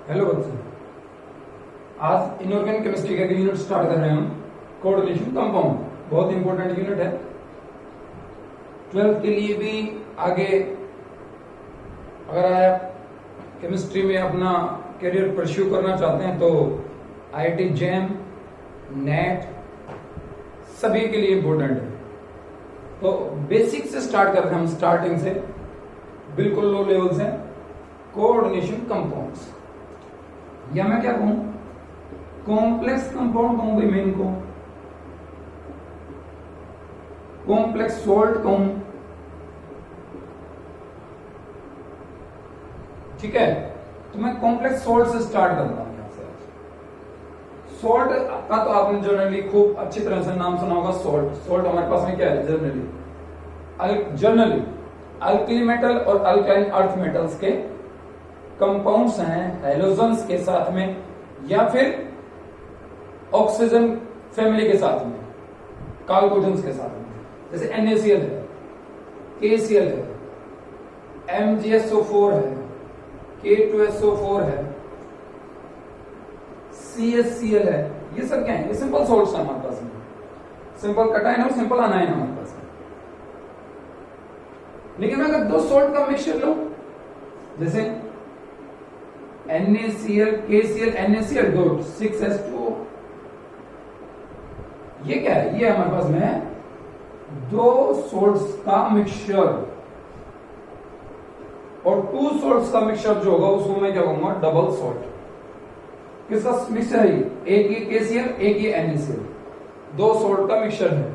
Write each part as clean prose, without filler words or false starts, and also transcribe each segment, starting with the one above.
Hello बच्चों, आज inorganic chemistry का यूनिट स्टार्ट कर रहे हैं हम। कोऑर्डिनेशन कंपाउंड बहुत इंपॉर्टेंट यूनिट है। 12th के लिए भी आगे अगर आप केमिस्ट्री में अपना करियर परस्यू करना चाहते हैं तो आईआईटी जैम, नेट सभी के लिए इंपॉर्टेंट है। तो बेसिक से स्टार्ट करते हैं हम, स्टार्टिंग से बिल्कुल लो लेवल से। कोऑर्डिनेशन कंपाउंड्स या मैं क्या कहूं, कॉम्प्लेक्स कंपाउंड कहूं भाई, मैं इनको कॉम्प्लेक्स सॉल्ट कहूं, ठीक है। तो मैं कॉम्प्लेक्स सॉल्ट से स्टार्ट करता हूं। यहां से सॉल्ट का तो आपने जनरली खूब अच्छी तरह से नाम सुना होगा। सॉल्ट हमारे पास में क्या है जनरली अल्कली मेटल और अल्काइन अर्थ मेटल्स के कंपाउंड्स हैं, हैलोजन्स के साथ में या फिर ऑक्सीजन फैमिली के साथ में, कार्बोजन्स के साथ में। जैसे NaCl है, KCl है, MgSO4 है, K2SO4 है, CaCl है। ये सब क्या है? ये सिंपल सॉल्ट्स है हमारे पास में। सिंपल कटायन और सिंपल अनायन हमारे पास में। लेकिन मैं अगर दो सॉल्ट का मिक्सचर लूं, जैसे NaCl, KCl, NaCl dot 6H2O, ये क्या है? ये हमारे पास में दो सॉल्ट्स का मिक्सचर, और टू सॉल्ट्स का मिक्सचर जो होगा उसको मैं क्या कहूंगा? Double salt. किसका मिक्सचर है? एक ये KCl, एक ये NaCl, दो सॉल्ट का मिक्सचर है।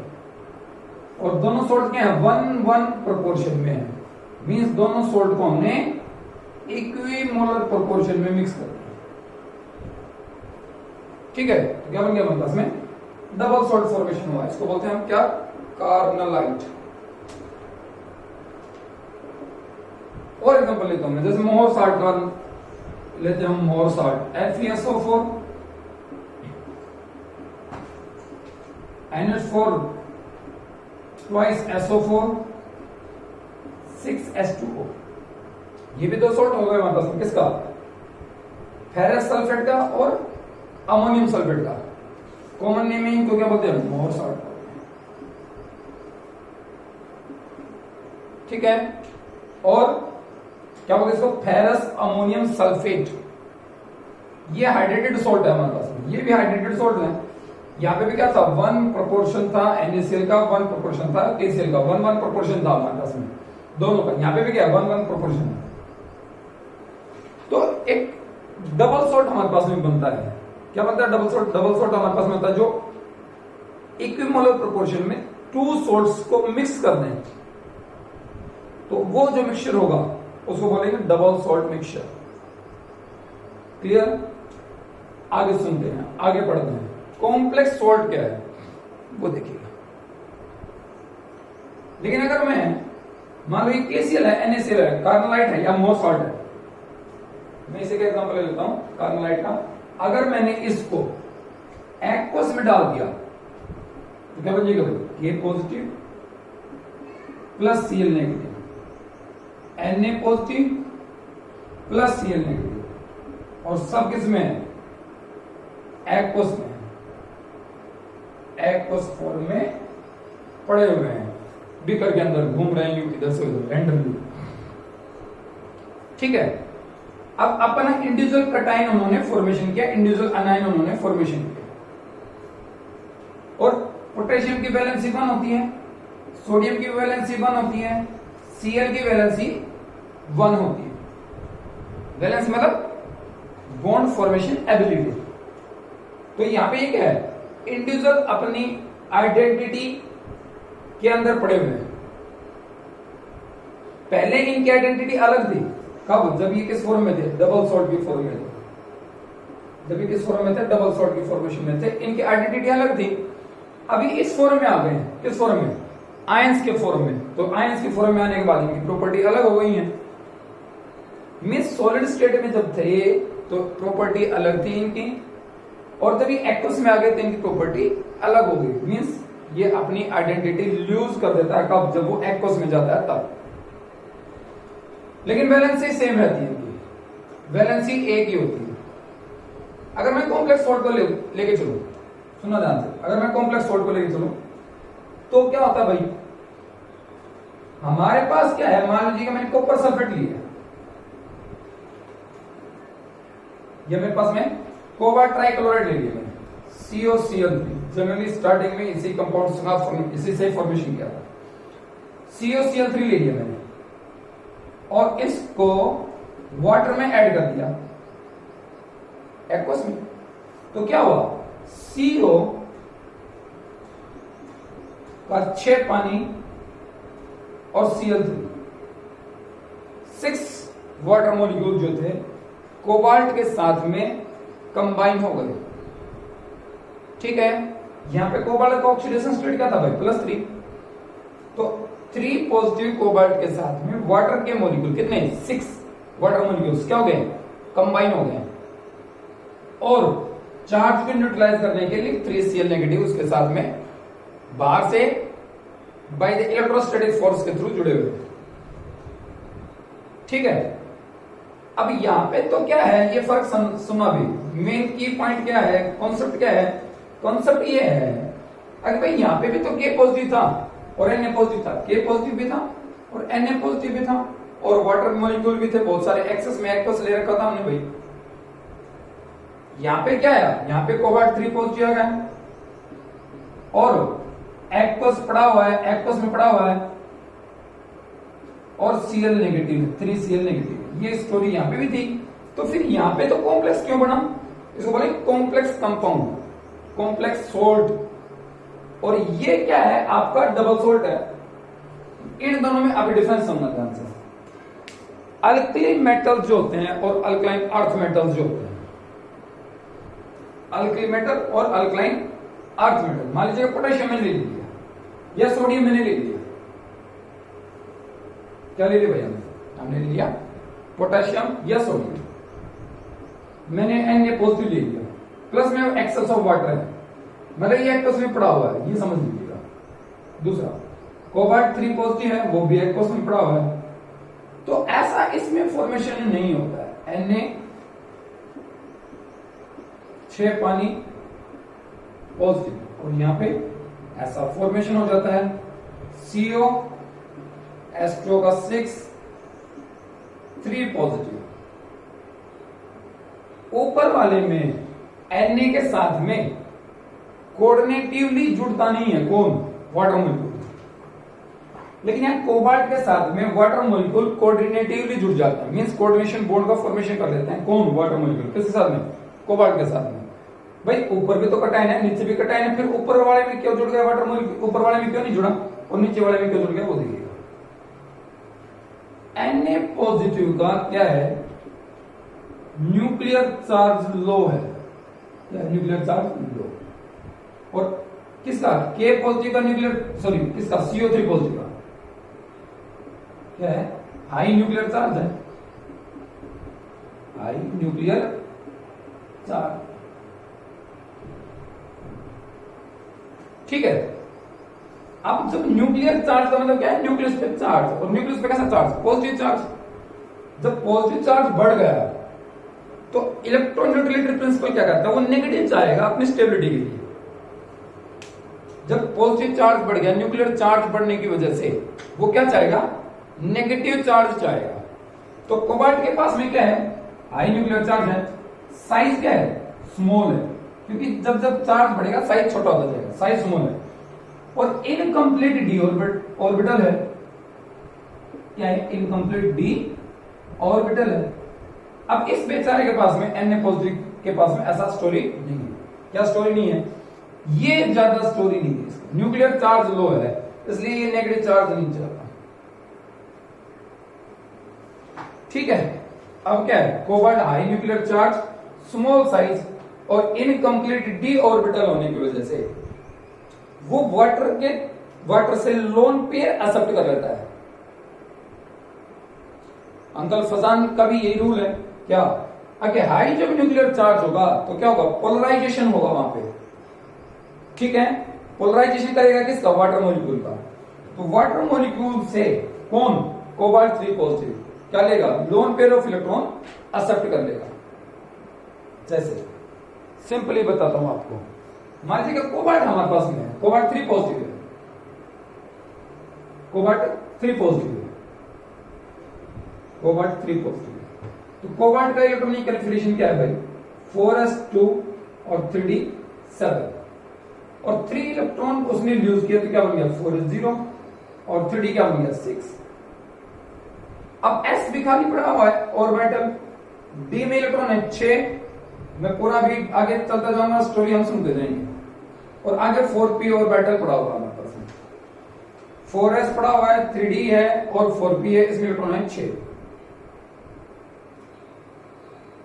और दोनों सॉल्ट क्या है? 1:1 प्रोपोर्शन में है। मींस दोनों सॉल्ट को हमने इक्विमोलर प्रोपोर्शन में मिक्स कर दिया, ठीक है। तो क्या बन गया हमारे पास में? डबल सॉल्ट फॉर्मेशन हुआ। इसको बोलते हैं हम क्या? कार्नलाइट। और एग्जांपल लेता हूं मैं, जैसे मोहर साल्ट का लेते हैं हम। मोहर salt FeSO4, NH4 twice SO4, 6H2O। ये भी दो सॉल्ट हो गए हमारे पास में। किसका? फेरस सल्फेट का और अमोनियम सल्फेट का। कॉमन नेम में इनको क्या बोलते हैं? मोहर साल्ट, ठीक है। और क्या बोलते हैं इसको? Ferrous ammonium sulphate. ये हाइड्रेटेड सॉल्ट है हमारे पास में। ये भी हाइड्रेटेड सॉल्ट है। यहाँ पे भी क्या था? 1 प्रोपोर्शन था NaCl का, 1 प्रोपोर्शन था KCl का, 1:1 प्रोपोर्शन था हमारे पास में दोनों का। यहाँ पे भी क्या? 1:1 प्रोपोर्शन है। तो एक डबल सॉल्ट हमारे पास में बनता है। क्या बनता है? Double salt. डबल सॉल्ट हमारे पास में होता है जो इक्विमोलर प्रोपोर्शन में टू सॉल्ट्स को मिक्स कर दें, तो वो जो मिक्सचर होगा उसको बोलेंगे डबल सॉल्ट मिक्सचर। क्लियर? आगे सुनते हैं, आगे पढ़ते हैं। कॉम्प्लेक्स सॉल्ट क्या है वो देखिएगा। लेकिन अगर मैं मान लो KCl है, NaCl है, कार्नलाइट है या मोहर साल्ट है, मैं इसे का एग्जांपल ले लेता हूं कार्नलाइट का। अगर मैंने इसको एक्वस में डाल दिया तो क्या बन जाएगा? K positive plus Cl negative, Na positive plus Cl negative, और सब किस में है? एक्वस में। एक्वस फॉर्म में पड़े हुए हैं, बीकर के अंदर घूम रहे हैं इधर से उधर रैंडमली, ठीक है। अब अपना इंडिविजुअल कटायन उन्होंने फॉर्मेशन किया, इंडिविजुअल अनायन उन्होंने फॉर्मेशन किया। और पोटेशियम की वैलेंसी 1 होती है, सोडियम की वैलेंसी 1 होती है, Cl की वैलेंसी 1 होती है। वैलेंस मतलब बॉन्ड फॉर्मेशन एबिलिटी। तो यहां पे क्या है? इंडिविजुअल अपनी आइडेंटिटी के अंदर पड़े हुए हैं। पहले इनकी आइडेंटिटी अलग थी। कब? जब ये किस फॉर्म में थे? डबल सॉल्ट की फॉर्म में थे। जब ये किस फॉर्म में थे? डबल सॉल्ट की फॉर्मेशन में थे। इनकी आइडेंटिटी अलग थी। अभी इस फॉर्म में आ गए हैं। किस फॉर्म में? आयंस के फॉर्म में। तो आयंस के फॉर्म में आने के बाद इनकी प्रॉपर्टी अलग हो गई है। मींस सॉलिड स्टेट में जब थे तो प्रॉपर्टी अलग थी इनकी, और जब ये एक्वस में आ गए तो इनकी प्रॉपर्टी अलग हो गई। मींस ये अपनी आइडेंटिटी लूज कर देता है। कब? जब वो एक्वस में जाता है तब। लेकिन वैलेंसी सेम रहती है इनकी, वैलेंसी एक ही होती है। अगर मैं कॉम्प्लेक्स सोल्ट को लेके चलूं, सुनो ध्यान से, अगर मैं कॉम्प्लेक्स सोल्ट को लेके चलूं तो क्या होता है भाई, हमारे पास क्या है, मान लीजिए कि मैंने कॉपर सल्फेट लिया, ये मेरे पास में कोबाल्ट ट्राइक्लोराइड ले लिया मैंने, COCl3, जनरली स्टार्टिंग में इसी कंपाउंड का इसी से फॉर्मेशन किया था, COCl3 ले लिया मैंने और इसको वाटर में ऐड कर दिया एक्वस में, तो क्या हुआ, CO का 6 पानी और Cl3, 6 वाटर मॉलिक्यूल जो थे कोबाल्ट के साथ में कंबाइन हो गए। ठीक है, यहां पे कोबाल्ट का ऑक्सीडेशन स्टेट क्या था भाई, +3, तो 3 पॉजिटिव कोबाल्ट के साथ में वाटर के मॉलिक्यूल कितने, 6 वाटर मॉलिक्यूल्स क्या हो गए, कंबाइन हो गए, और चार्ज को न्यूट्रलाइज करने के लिए 3Cl नेगेटिव उसके साथ में बाहर से बाय द इलेक्ट्रोस्टैटिक फोर्स के थ्रू जुड़े हुए। ठीक है, अब यहां पे तो क्या है, ये फर्क सुना भी, मेन की पॉइंट क्या है, कॉन्सेप्ट क्या है, कॉन्सेप्ट ये है अगर भाई यहां पे भी तो K पॉजिटिव था और Na पॉजिटिव था, K पॉजिटिव भी था और Na पॉजिटिव भी था और वाटर मॉलिक्यूल भी थे बहुत सारे, एक्सेस में एक्वस ले रखा था हमने भाई। यहां पे क्या है, यहां पे कोबाल्ट 3 पॉजिटिव आ गया और एक्वस पड़ा हुआ है, एक्वस में पड़ा हुआ है और Cl नेगेटिव, 3Cl नेगेटिव, ये स्टोरी यहां पे भी थी। तो फिर यहां पे तो कॉम्प्लेक्स क्यों बना, इसको बोले कॉम्प्लेक्स कंपाउंड, कॉम्प्लेक्स सोल्ट, और ये क्या है आपका डबल सोल्ट है। इन दोनों में अभी डिफरेंस समझना ध्यान से, अल्कली मेटल्स जो होते हैं और अल्कलाइन अर्थ मेटल्स जो होते हैं, अल्कली मेटल और अल्कलाइन अर्थ मेटल, मान लीजिए पोटेशियम मैंने ले लिया या सोडियम मैंने ले लिया, क्या ले लिया भैया, हमने ले लिया पोटेशियम या सोडियम, मैंने Na पॉजिटिव ले लिया, प्लस में एक्सेस ऑफ वाटर है, मतलब ये एक्वस में पड़ा हुआ है, ये समझ लीजिएगा। दूसरा कोबाल्ट 3 पॉजिटिव है, वो भी एक्वस में पड़ा हुआ है, तो ऐसा इसमें फॉर्मेशन नहीं होता है, Na 6 पानी पॉजिटिव, और यहां पे ऐसा फॉर्मेशन हो जाता है CO H2O का 6 3 पॉजिटिव, ऊपर वाले में Na के साथ में कोऑर्डिनेटिवली जुड़ता नहीं है कौन, वाटर मॉलिक्यूल, लेकिन यहां कोबाल्ट के साथ में वाटर मॉलिक्यूल कोऑर्डिनेटिवली जुड़ जाता है, मींस कोऑर्डिनेशन बॉन्ड का फॉर्मेशन कर लेते हैं कौन, वाटर मॉलिक्यूल, किसके साथ में, कोबाल्ट के साथ में। भाई ऊपर भी तो कटायन है, नीचे भी कटायन है, फिर ऊपर वाले में क्यों जुड़ गया वाटर मॉलिक्यूल, ऊपर वाले में क्यों नहीं जुड़ा और नीचे वाले में क्यों जुड़ गया, वो देखिएगा। Na पॉजिटिव का क्या है, न्यूक्लियर चार्ज लो है, न्यूक्लियर चार्ज लो, और किसका K पॉजिटिव का न्यूक्लियर, सॉरी किसका CO3 पॉजिटिव का क्या है, हाई न्यूक्लियर चार्ज है, हाई न्यूक्लियर चार्ज। ठीक है, अब जब न्यूक्लियर चार्ज का मतलब क्या है, न्यूक्लियस पे चार्ज, और न्यूक्लियस पे कैसा चार्ज, पॉजिटिव चार्ज, जब पॉजिटिव चार्ज बढ़ गया तो इलेक्ट्रॉन न्यूट्रलिटी प्रिंसिपल क्या करता है, वो नेगेटिव चाहेगा अपनी स्टेबिलिटी के लिए। जब पॉजिटिव चार्ज बढ़ गया, न्यूक्लियर चार्ज बढ़ने की वजह से वो क्या चाहेगा, नेगेटिव चार्ज चाहेगा। तो कोबाल्ट के पास में क्या है, हाई न्यूक्लियर चार्ज है, साइज क्या है, स्मॉल है, क्योंकि जब जब चार्ज बढ़ेगा साइज छोटा होता जाएगा, साइज स्मॉल है, और इनकम्प्लीट डी ऑर्बिटल है, क्या है, इनकम्प्लीट डी ऑर्बिटल है। अब इस बेचारे के पास में Na पॉजिटिव के पास में ऐसा स्टोरी नहीं है, क्या स्टोरी नहीं है, ये ज्यादा स्टोरी नहीं है, न्यूक्लियर चार्ज लो है इसलिए ये नेगेटिव चार्ज नहीं चलता। ठीक है, अब क्या है, cobalt high nuclear charge, small size और इनकम्प्लीट डी ऑर्बिटल होने की वजह से वो वाटर से लोन पेयर एक्सेप्ट कर लेता है। अंकल फजान का भी यही रूल है, क्या, अगर हाई जब न्यूक्लियर चार्ज होगा तो क्या होगा, पोलराइजेशन होगा वहां पे। ठीक है, पोलराइजेशन करेगा किसका, वाटर मॉलिक्यूल का, तो वाटर मॉलिक्यूल से कौन, कोबाल्ट 3 पॉजिटिव क्या लेगा, lone pair of electron accept कर लेगा। जैसे सिंपली बताता हूं आपको। मान लीजिए कोबाल्ट हमारे पास में है, कोबाल्ट 3 पॉजिटिव है, कोबाल्ट 3 पॉजिटिव है, कोबाल्ट 3 पॉजिटिव है। तो कोबाल्ट का इलेक्ट्रॉनिक कन्फिगरेशन क्या है भाई? 4s2 और 3d7, और 3 इलेक्ट्रॉन उसने यूज किया तो क्या बन गया? 4s0, और 3d क्या बन गया? 6। अब s भी खाली पड़ा हुआ है ऑर्बिटल, d में इलेक्ट्रॉन है 6। मैं पूरा भी आगे चलता जाऊंगा, स्टोरी हम सुनते जाएंगे। और आगे 4p ऑर्बिटल पड़ा हुआ है हमारे पास में, 4s पड़ा हुआ है, 3d है और 4p है, इसमें इलेक्ट्रॉन है 6।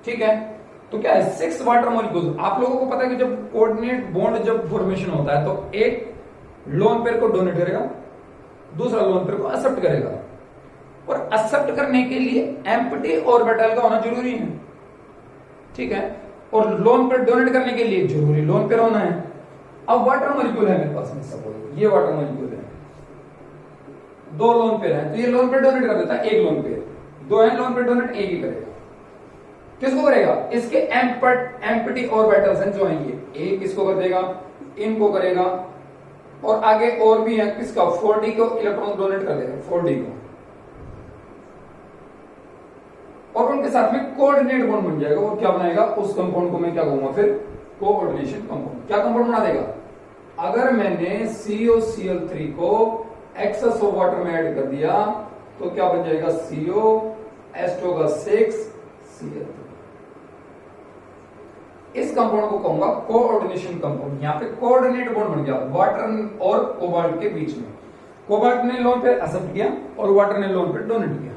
ठीक है, तो क्या है? 6 वाटर मॉलिक्यूल। आप लोगों को पता है कि जब कोऑर्डिनेट बॉन्ड जब फॉर्मेशन होता है तो एक लोन पेयर को डोनेट करेगा, दूसरा लोन पेयर को एक्सेप्ट करेगा, और एक्सेप्ट करने के लिए एम्प्टी ऑर्बिटल का होना जरूरी है। ठीक है, और लोन पेयर डोनेट करने के लिए जरूरी लोन पेयर होना है। अब वाटर मॉलिक्यूल है मेरे पास में, सपोज ये वाटर मॉलिक्यूल है, 2 लोन पेयर है, तो ये लोन पेयर डोनेट कर देता है, एक लोन पेयर, 2 है लोन पेयर डोनेट, एक ही करेगा। किसको करेगा? इसके एम्प्टी ऑर्बिटल्स हैं जो हैं ये, एक इसको कर देगा, इनको करेगा, और आगे और भी है, किसका? 4d को इलेक्ट्रॉन डोनेट कर देगा, 4d को, और उनके साथ में कोऑर्डिनेट बॉन्ड बन जाएगा। और क्या बनाएगा? उस कंपाउंड को मैं क्या कहूंगा फिर? Coordination compound. क्या कंपाउंड बना देगा? अगर मैंने COCl3 को एक्सेस ऑफ वाटर में ऐड कर दिया तो क्या बन जाएगा? CO H2 का 6 Cl3। इस कंपाउंड को कहूंगा कोऑर्डिनेशन कंपाउंड। यहां पे कोऑर्डिनेट बॉन्ड बन गया वाटर और कोबाल्ट के बीच में। कोबाल्ट ने लोन पे एक्सेप्ट किया और वाटर ने लोन पे डोनेट किया।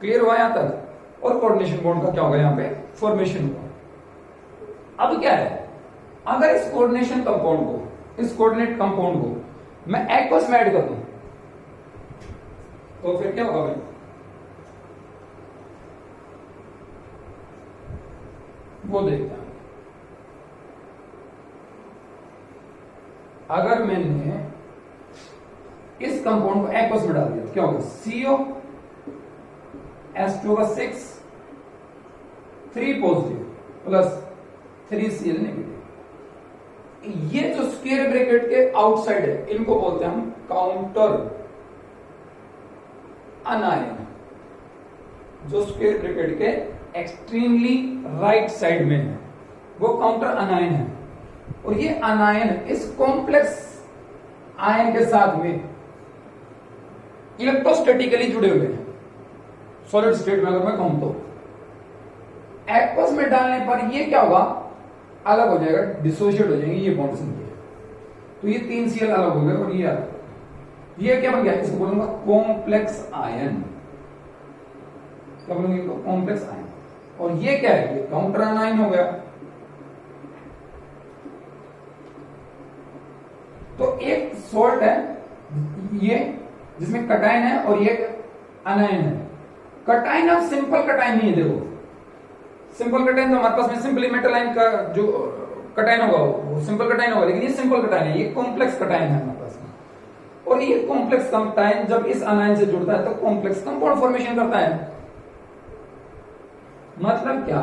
क्लियर हुआ यहां तक? और कोऑर्डिनेशन बॉन्ड का क्या होगा? यहां पे फॉर्मेशन हुआ। अब क्या है, अगर इस कोऑर्डिनेशन कंपाउंड को, इस कोऑर्डिनेट कंपाउंड को मैं एक्वस में ऐड कर दूं तो फिर क्या होगा भाई? वो देखते हैं। अगर मैंने इस कंपाउंड को एक्वस में डाल दिया तो क्या होगा? CO H2 का 6 3 पॉजिटिव प्लस 3Cl नेगेटिव। ये जो स्क्वायर ब्रैकेट के आउटसाइड है इनको बोलते हैं हम काउंटर अनायन। जो स्क्वायर ब्रैकेट के एक्सट्रीमली राइट साइड में है वो काउंटर अनायन है। और ये अनायन इस कॉम्प्लेक्स आयन के साथ में इलेक्ट्रोस्टैटिकली जुड़े हुए हैं। सॉलिड स्टेट में अगर मैं कहूं तो एक्वस में डालने पर ये क्या होगा? अलग हो जाएगा, डिसोशिएट हो जाएंगे ये बॉन्ड्स इनके। तो ये 3Cl अलग हो गए और ये अलग। ये क्या बन गया? इसको बोलूंगा कॉम्प्लेक्स आयन। क्या बोलूंगा? इनको कॉम्प्लेक्स आयन। और ये क्या है? ये काउंटर अनायन हो गया। तो एक सॉल्ट है ये जिसमें कटायन है और ये अनायन है। कटायन अब सिंपल कटायन नहीं है। देखो सिंपल कटायन तो हमारे पास में सिंपली मेटल आयन का जो कटायन होगा वो सिंपल कटायन होगा, लेकिन ये सिंपल कटायन है, ये कॉम्प्लेक्स कटायन है हमारे पास में। और ये कॉम्प्लेक्स कटायन जब इस अनायन से जुड़ता है तो कॉम्प्लेक्स कंपाउंड फॉर्मेशन करता है। मतलब क्या?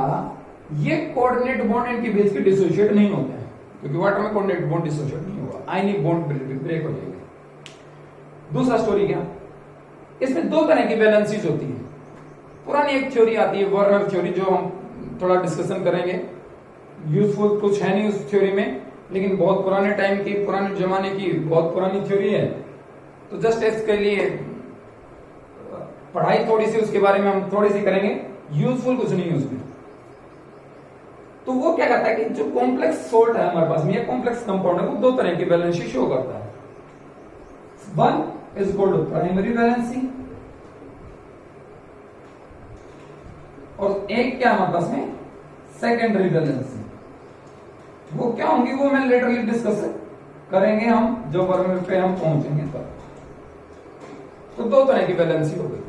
ये कोऑर्डिनेट बॉन्ड इनके बीच के डिसोशिएट नहीं होते हैं, क्योंकि वाटर में कोऑर्डिनेट बॉन्ड डिसोशिएट नहीं होगा, आयनिक बॉन्ड ब्रेक हो जाएगा। दूसरा स्टोरी क्या? इसमें 2 तरह की वैलेंसीज होती है। पुरानी एक थ्योरी आती है वर्नर थ्योरी, जो हम थोड़ा डिस्कशन करेंगे। यूजफुल कुछ है नहीं उस थ्योरी में, लेकिन बहुत पुराने टाइम की, पुराने जमाने की बहुत पुरानी थ्योरी है। तो जस्ट इसके लिए पढ़ाई थोड़ी सी उसके बारे में हम थोड़ी सी करेंगे, यूजफुल कुछ नहीं है उसमें। तो वो क्या करता है कि जो कॉम्प्लेक्स सोल्ट है हमारे पास में, ये कॉम्प्लेक्स कंपाउंड है, वो 2 तरह की वैलेंसी शो करता है। One is called primary valency और एक क्या हमारे पास में सेकेंडरी वैलेंसी। वो क्या होंगी वो मैं लेटरली डिस्कस करेंगे हम जब वर्ग पे हम पहुंचेंगे तब। तो 2 तरह की वैलेंसी हो गई,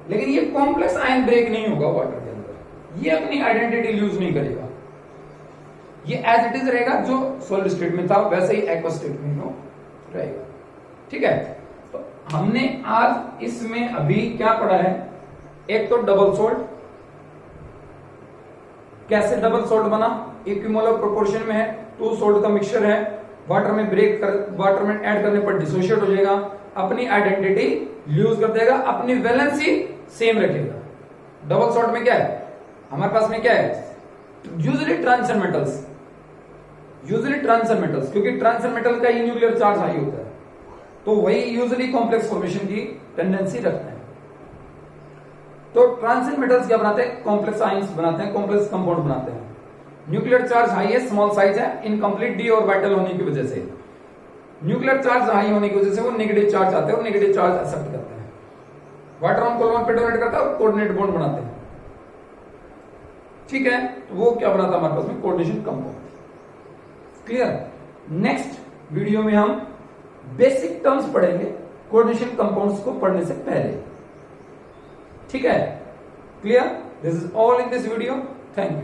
लेकिन ये कॉम्प्लेक्स आयन ब्रेक नहीं होगा वाटर के अंदर। ये अपनी आइडेंटिटी लूज नहीं करेगा, ये एज इट इज रहेगा। जो सॉलिड स्टेट में था वैसे ही एक्वस स्टेट में रहेगा। ठीक है, तो हमने आज इसमें अभी क्या पढ़ा है? एक तो डबल सोल्ट, कैसे डबल सॉल्ट बना, इक्विमोलर प्रोपोर्शन में है, 2 सॉल्ट का मिक्सचर है, वाटर में वाटर में ऐड करने पर डिसोशिएट हो जाएगा, अपनी आइडेंटिटी लूज कर देगा, अपनी वैलेंसी सेम रखेगा। डबल सॉल्ट में क्या है, हमारे पास में क्या है, यूजुअली ट्रांजिशन मेटल्स, क्योंकि ट्रांजिशन मेटल का ही न्यूक्लियर चार्ज हाई होता है, तो वही यूजुअली कॉम्प्लेक्स फॉर्मेशन की टेंडेंसी रखते हैं। तो ट्रांजिशन मेटल्स क्या बनाते हैं, कॉम्प्लेक्स आयंस बनाते हैं, कॉम्प्लेक्स कंपाउंड बनाते हैं। न्यूक्लियर चार्ज हाई है, स्मॉल साइज है, इनकम्प्लीट डी ऑर्बिटल होने की वजह से, न्यूक्लियर चार्ज हाई होने की वजह से वो नेगेटिव चार्ज आते हैं और नेगेटिव चार्ज एक्सेप्ट करते हैं। वाटर ऑन कोलोन पे डोनेट करता है और कोऑर्डिनेट बॉन्ड बनाते हैं, ठीक है, तो वो क्या बनाता है हमारे पास में, coordination compound. Clear. Next video में हम बेसिक टर्म्स पढ़ेंगे कोऑर्डिनेशन कंपाउंड्स को पढ़ने से पहले, ठीक है। Clear. This is all in this video. Thank you.